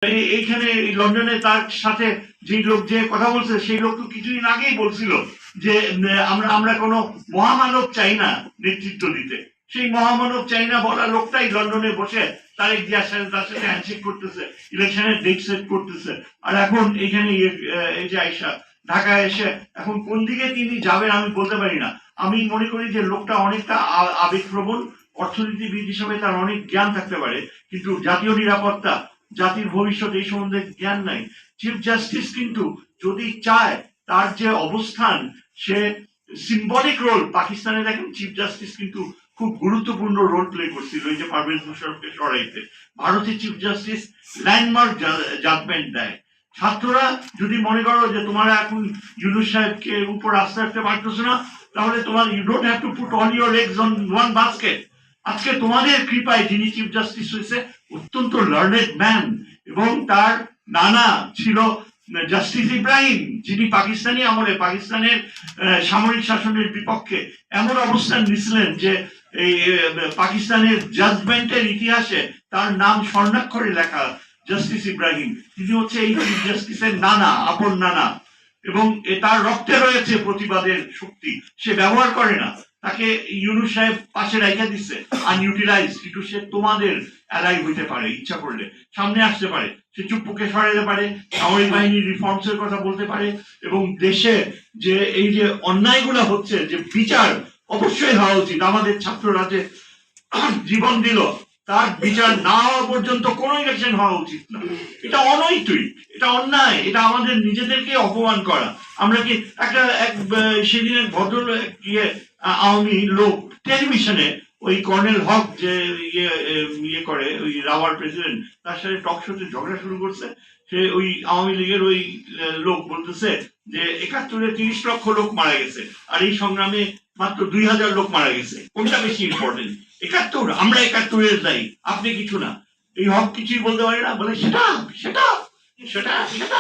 এইখানে লন্ডনে তার সাথে যে লোক যে কথা বলছে সেই লোক তো কিছুদিন আগেই বলছিল যে আমরা কোনো মহামানব চাই না নেতৃত্ব দিতে। সেই মহামানব চাই না বলা লোকটাই লন্ডনে বসে তারেক জিয়ার সাথে তার সাথে হ্যান্ডশেক করতেছে, ইলেকশনের ডেট সেট করতেছে। আর এখন এইখানে এই যে আয়শা ঢাকায় এসে এখন কোন দিকে তিনি যাবেন আমি বলতে পারি না। আমি মনে করি যে লোকটা অনেকটা আবেগপ্রবণ, অর্থনীতিবিদ হিসাবে তার অনেক জ্ঞান থাকতে পারে, কিন্তু জাতীয় নিরাপত্তা, জাতির ভবিষ্যৎ এই সম্বন্ধে জ্ঞান নাই। চিফ জাস্টিস কিন্তু যদি চায়, তার যে অবস্থান, সে সিম্বলিক রোল পাকিস্তানে দেখেন চিফ জাস্টিস কিন্তু খুব গুরুত্বপূর্ণ রোল প্লে করছিল এই যে পারভেজ মুশারফকে সরাইতে। ভারতের চিফ জাস্টিস ল্যান্ডমার্ক জাজমেন্ট দেয়। ছাত্ররা যদি মনে করো যে তোমরা এখন ইউনূস সাহেবকে উপর আস্থা রাখতে পারতেছো না, তাহলে তোমার you don't have to put all your eggs on one basket. আজকে তোমাদের কৃপায় যিনি চিফ জাস্টিস হয়েছে অত্যন্ত লার্নেড ম্যান, এবং তার নানা ছিল জাস্টিস ইব্রাহিম, যিনি পাকিস্তানি আমলে পাকিস্তানের সামরিক শাসনের বিপক্ষে এমন অবস্থান নিয়েছিলেন যে এই পাকিস্তানের জাজমেন্টের ইতিহাসে তার নাম স্বর্ণাক্ষরে লেখা। জাস্টিস ইব্রাহিম তিনি হচ্ছে এই চিফ জাস্টিসের নানা, আপন নানা, এবং তার রক্তে রয়েছে প্রতিবাদের শক্তি। সে ব্যবহার করে না, তাকে ইউনূস সাহেব পাশে রেখে দিচ্ছে আনইউটিলাইজ, কিন্তু সে তোমাদের অ্যালাই হইতে পারে, ইচ্ছা করলে সামনে আসতে পারে, সে চুপকে সরাইতে পারে, সামরিক বাহিনীর রিফর্মস এর কথা বলতে পারে, এবং দেশে যে এই যে অন্যায়গুলো হচ্ছে যে বিচার অবশ্যই হওয়া উচিত। আমাদের ছাত্ররা যে জীবন দিল তার বিচার না হওয়া পর্যন্ত কোনো ইলেকশন হওয়া উচিত না। এটা অনৈতিক, এটা অন্যায়, এটা আমাদের নিজেদেরকে অপমান করা। আমরা কি সেদিন এক ভদ্র আওয়ামী লোক টেলিভিশনে ওই কর্নেল হক যে ইয়ে করে ওই রাওয়ার প্রেসিডেন্ট, তার সাথে টক শোতে ঝগড়া শুরু করছে। সে ওই আওয়ামী লীগের ওই লোক বলতেছে যে ৭১-এ ৩০ লক্ষ লোক মারা গেছে, আর এই সংগ্রামে মাত্র ২০০০ লোক মারা গেছে, কোনটা বেশি ইম্পর্টেন্ট? ৭১, আমরা ৭১-এর দায়ী, আপনি কিছু না। এই হক কিছুই বলতে পারে না, বলে সেটা সেটা সেটা সেটা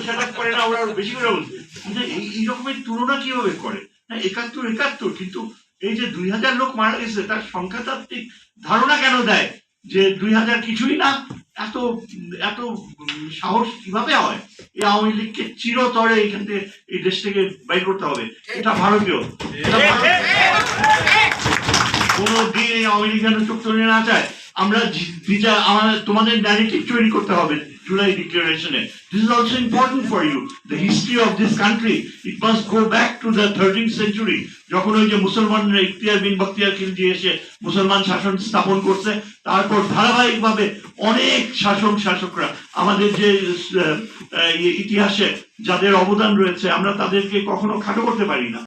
সেটা করে না, ওরা বেশি করে বলছে। কিন্তু এই রকমের তুলনা কিভাবে করে? ৭১, কিন্তু এই যে ২০০০ লোক মারা গেছে তার সংখ্যাতাত্ত্বিক ধারণা কেন দেয় যে ২০০০ কিছুই না? এত এত সাহস কিভাবে হয়? এই আওয়ামী লীগকে চিরতরে এখান থেকে, এই দেশ থেকে বাইর করতে হবে। এটা ভারতীয়, কোন দিন এই আওয়ামী লীগ যেন চোখ তুলে না চায়। আমরা তোমাদের ন্যারেটিভ তৈরি করতে হবে July ডিক্লারেশনে। This is also important for you. The history of this country, it must go back to the 13th century. যখন ওই যে মুসলমানরা ইখতিয়ার বিন বখতিয়ার খিলজি এসে মুসলমান শাসন স্থাপন করছে, তারপর ধারাবাহিকভাবে অনেক শাসকরা আমাদের যে ইতিহাসে যাদের অবদান রয়েছে আমরা তাদেরকে কখনো খাটো করতে পারি না।